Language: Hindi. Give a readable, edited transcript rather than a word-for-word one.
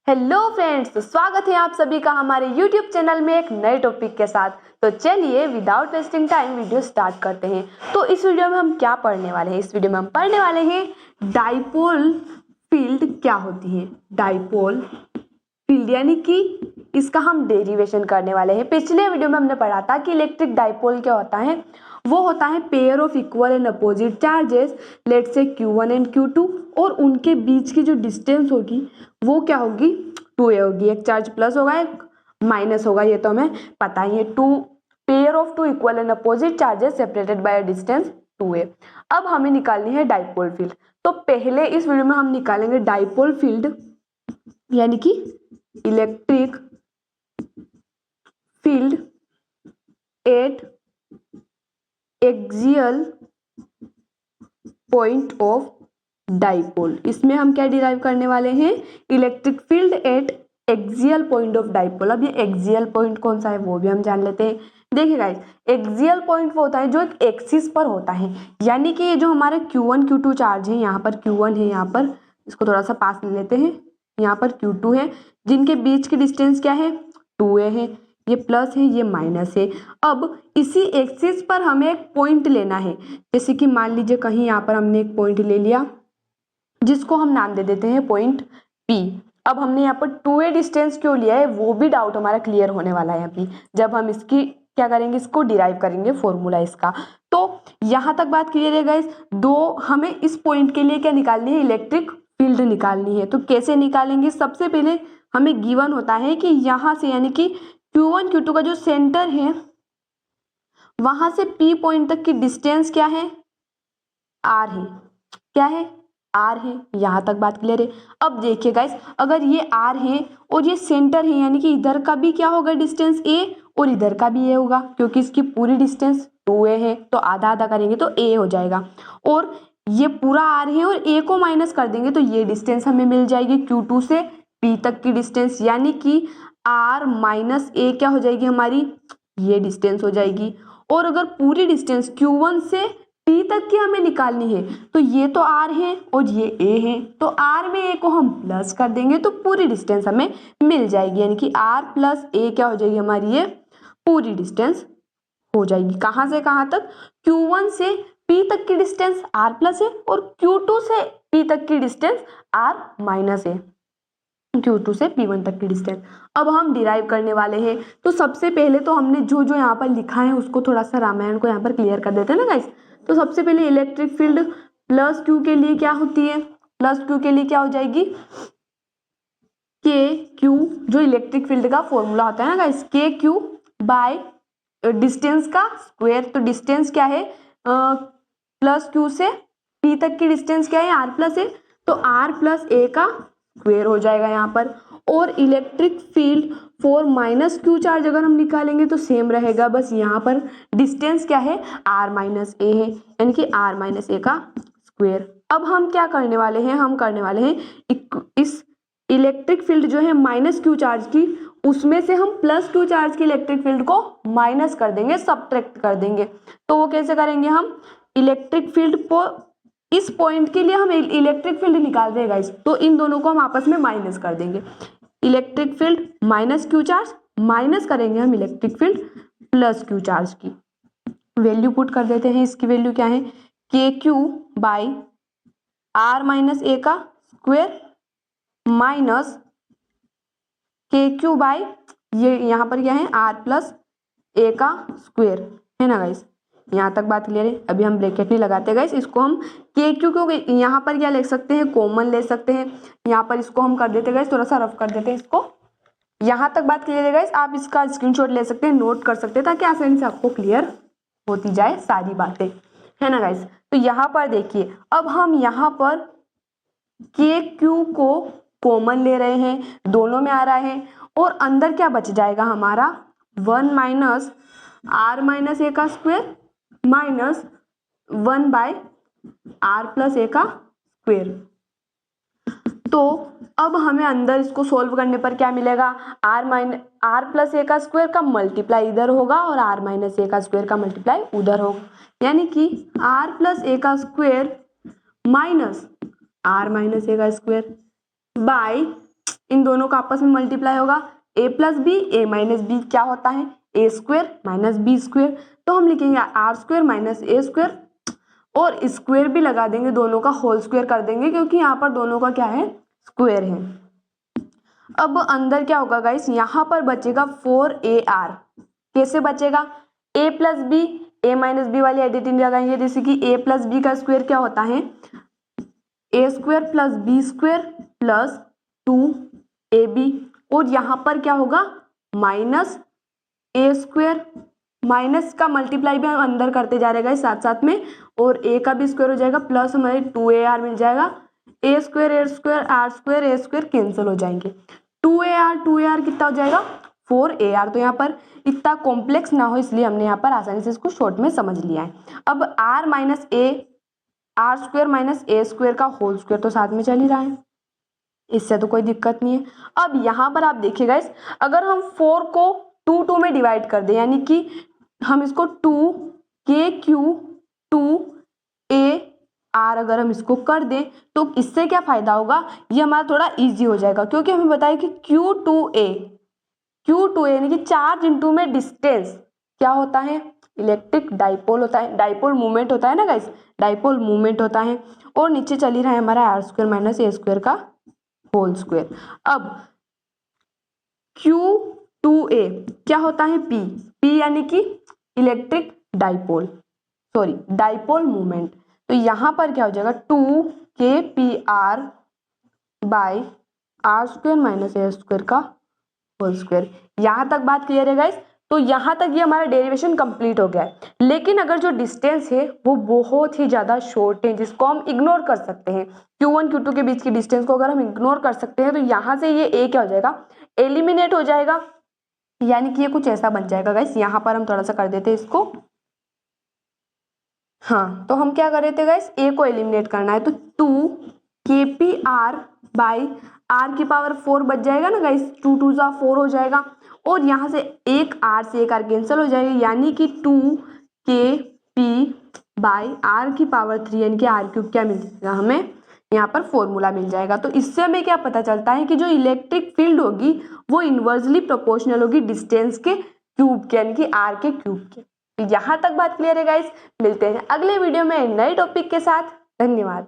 हेलो फ्रेंड्स, तो स्वागत है आप सभी का हमारे YouTube चैनल में एक नए टॉपिक के साथ। तो चलिए without wasting time video start करते हैं। तो इस वीडियो में हम क्या पढ़ने वाले हैं? इस वीडियो में हम पढ़ने वाले हैं डाइपोल फील्ड क्या होती है। डाइपोल फील्ड यानी कि इसका हम डेरिवेशन करने वाले हैं। पिछले वीडियो में हमने पढ़ा था कि इलेक्ट्रिक डाइपोल क्या होता है। वो होता है pair of equal and opposite charges, let's say Q1 and Q2, और उनके बीच की जो डिस्टेंस होगी वो क्या होगी, 2a होगी। एक चार्ज प्लस होगा, एक माइनस होगा, ये तो हमें पता ही है। Two pair of two equal and opposite charges separated by a distance 2a। अब हमें निकालनी है डाइपोल फील्ड। तो पहले इस वीडियो में हम निकालेंगे डाइपोल फील्ड यानी कि electric field at axial point of dipole. इसमें हम क्या डिराइव करने वाले हैं? Electric field at axial point of dipole. अब ये एक्सियल पॉइंट कौन सा है वो भी हम जान लेते हैं। देखिए गाइस, एक्सियल पॉइंट वो होता है जो एक एक्सिस पर होता है, यानी कि ये जो हमारे Q1 Q2 चार्ज है, यहाँ पर Q1 है, यहाँ पर इसको थोड़ा सा पास ले लेते हैं, यहाँ पर Q2 है, जिनके बीच की डिस्टेंस क्या है, 2a है। ये प्लस है, ये माइनस है। अब इसी एक्सिस पर हमें एक पॉइंट लेना है। जैसे कि मान लीजिए कहीं यहाँ पर हमने एक पॉइंट ले लिया जिसको हम नाम दे देते हैं पॉइंट P। अब हमने यहाँ पर 2a डिस्टेंस क्यों लिया है वो भी डाउट हमारा क्लियर होने वाला है अभी, जब हम इसकी क्या करेंगे, इसको डिराइव करेंगे फॉर्मूला इसका। तो यहाँ तक बात क्लियर है गाइस। हमें इस पॉइंट के लिए क्या निकालनी है? इलेक्ट्रिक फील्ड निकालनी है। तो कैसे निकालेंगे? सबसे पहले हमें गिवन होता है कि यहाँ से यानी कि Q1 Q2 का जो सेंटर है वहां से P पॉइंट तक की डिस्टेंस क्या है? R है। क्या है? R है। यहां तक बात क्लियर है। अब देखिए गाइस, अगर ये R है और ये सेंटर है, यानी कि इधर का भी क्या होगा डिस्टेंस A और इधर का भी A होगा, क्योंकि इसकी पूरी डिस्टेंस 2a है, तो आधा आधा करेंगे तो A हो जाएगा। और ये पूरा R है और A को माइनस कर देंगे तो ये डिस्टेंस हमें मिल जाएगी Q2 से P तक की डिस्टेंस, यानी कि R माइनस A क्या हो जाएगी हमारी? ये डिस्टेंस हो जाएगी। और अगर पूरी डिस्टेंस Q1 से P तक की हमें निकालनी है तो ये तो R है और ये A है, तो R में A को हम प्लस कर देंगे तो पूरी डिस्टेंस हमें मिल जाएगी, यानी कि R प्लस A क्या हो जाएगी हमारी? ये पूरी डिस्टेंस हो जाएगी। कहाँ से कहाँ तक? Q1 से P तक की डिस्टेंस R प्लस है और Q2 से P तक की डिस्टेंस R माइनस है। Q2 से P1 तक की डिस्टेंस अब हम डिराइव करने वाले हैं। तो सबसे पहले तो हमने जो जो यहाँ पर लिखा है उसको थोड़ा सा रामायण को यहाँ पर क्लियर कर देते हैं ना गाइस। तो सबसे पहले इलेक्ट्रिक फील्ड प्लस Q के लिए क्या होती है? प्लस Q के लिए क्या हो जाएगी? KQ, जो इलेक्ट्रिक फील्ड का फॉर्मूला होता है ना गाइस, KQ बाय डिस्टेंस का स्क्वायर। तो डिस्टेंस क्या है? प्लस Q से P तक की डिस्टेंस क्या है? R प्लस है, तो R प्लस A का स्क्वायर हो जाएगा यहाँ पर। और electric field for minus Q charge अगर हम निकालेंगे तो सेम रहेगा, बस यहाँ पर डिस्टेंस क्या है? R माइनस A है, यानी कि R माइनस A का स्क्वायर। अब हम क्या करने वाले हैं? हम करने वाले हैं इस इलेक्ट्रिक फील्ड जो है माइनस Q चार्ज की, उसमें से हम प्लस Q चार्ज की इलेक्ट्रिक फील्ड को माइनस कर देंगे, सब्ट्रैक्ट कर देंगे। तो वो कैसे करेंगे? हम इलेक्ट्रिक फील्ड को, इस पॉइंट के लिए हम इलेक्ट्रिक फील्ड निकाल रहे हैं गाइस, तो इन दोनों को हम आपस में माइनस कर देंगे। Electric field minus Q charge, minus करेंगे हम electric field plus Q charge की। वैल्यू पुट कर देते हैं। इसकी वैल्यू क्या है? KQ by R minus A का स्क्वायर माइनस KQ बाई ये यहाँ पर क्या है? R प्लस A का स्क्वायर है ना गाइस। यहाँ तक बात क्लियर है। अभी हम ब्रैकेट नहीं लगाते गाइस, इसको हम KQ को यहाँ पर क्या ले सकते हैं? कॉमन ले सकते हैं। यहाँ पर इसको हम कर देते गाइस, थोड़ा सा रफ कर देते हैं इसको। यहाँ तक बात क्लियर है गाइस। आप इसका स्क्रीनशॉट ले सकते हैं, नोट कर सकते हैं, ताकि आसानी से आपको क्लियर होती जाए सारी बातें, है ना गाइस। तो यहाँ पर देखिए, अब हम यहाँ पर KQ को कॉमन ले रहे हैं, दोनों में आ रहा है, और अंदर क्या बच जाएगा हमारा? 1 माइनस R माइनस A का square minus 1 by R plus A का स्क्वायर। तो अब हमें अंदर इसको सोल्व करने पर क्या मिलेगा? R प्लस A का स्क्वायर का मल्टीप्लाई इधर होगा और R माइनस A का स्क्वायर का मल्टीप्लाई उधर होगा, यानी कि R प्लस A का square minus R minus A का स्क्वायर बाय इन दोनों का आपस में मल्टीप्लाई होगा, a plus B A minus B क्या होता है A square minus B square, तो हम लिखेंगे R square minus A square और स्क्वायर भी लगा देंगे, दोनों का होल स्क्वायर कर देंगे क्योंकि यहाँ पर दोनों का क्या है स्क्वायर है। अब अंदर क्या होगा गाइस, यहाँ पर बचेगा 4ar, कैसे बचेगा, a plus B A minus B वाली एडिटिंग लगाएंगे, जैसे कि a प्लस बी का स्क्वायर क्या होता है A square plus B square plus 2ab, और यहाँ पर क्या होगा माइनस ए स्क्वायर, माइनस का मल्टीप्लाई भी हम अंदर करते जा रहे हैं साथ साथ में, और a का भी स्क्वायर हो जाएगा प्लस हमारे 2ar मिल जाएगा, ए स्क्वायर आर स्क्वायर कैंसिल हो जाएंगे, 2ar कितना हो जाएगा 4ar। तो यहाँ पर इतना कॉम्प्लेक्स ना हो इसलिए हमने यहाँ पर आसानी से इसको शॉर्ट में समझ लिया है। अब r minus A R square minus A square का होल स्क्वायर तो साथ में चल ही रहा है, इससे तो कोई दिक्कत नहीं है। अब यहाँ पर आप देखिएगा अगर हम 4 को 2 में डिवाइड कर दें, यानी कि हम इसको 2k3 2ar अगर हम इसको कर दें तो इससे क्या फायदा होगा, ये हमारा थोड़ा इजी हो जाएगा क्योंकि हमें बताया कि Q2A यानी कि चार्ज इंटू में डिस्टेंस क्या होता है इलेक्ट्रिक डाइपोल होता है, डाइपोल मूवमेंट होता है ना गाइस, डाइपोल मूवमेंट होता है, और नीचे चल ही रहा है हमारा R square minus A square का होल स्क्वायर। अब Q2A क्या होता है P यानी कि इलेक्ट्रिक डाइपोल मूवमेंट, तो यहाँ पर क्या हो जाएगा 2kPr by R square minus A square का होल स्क्वायर। यहाँ तक बात क्लियर है गाइस, तो यहाँ तक ये हमारा डेरिवेशन कंप्लीट हो गया है, लेकिन अगर जो डिस्टेंस है वो बहुत ही ज़्यादा शॉर्ट है जिसको हम इग्नोर कर सकते हैं, Q1 Q2 के बीच की डिस्टेंस को अगर हम इग्नोर कर सकते हैं तो यहाँ से ये A क्या हो जाएगा एलिमिनेट हो जाएगा, यानी कि ये कुछ ऐसा बन जाएगा गाइस। यहाँ पर हम थोड़ा सा कर देते हैं इसको, हाँ तो हम क्या कर रहे थे गाइस A को एलिमिनेट करना है, तो 2kPr बाई r की पावर 4 बच जाएगा ना गाइस, 2 2 जा 4 हो जाएगा, और यहाँ से एक r से एक r कैंसिल हो जाएगा, यानी कि 2kP बाई r की पावर 3 यानी कि r क्यूब क्या मिल जाएगा हमें यहाँ पर फॉर्मूला मिल जाएगा। तो इससे हमें क्या पता चलता है कि जो इलेक्ट्रिक फील्ड होगी वो इनवर्सली प्रोपोर्शनल होगी डिस्टेंस के क्यूब के, यानी कि r के क्यूब के। यहाँ तक बात क्लियर है गाइस, मिलते हैं अगले वीडियो में नए टॉपिक के साथ, धन्यवाद।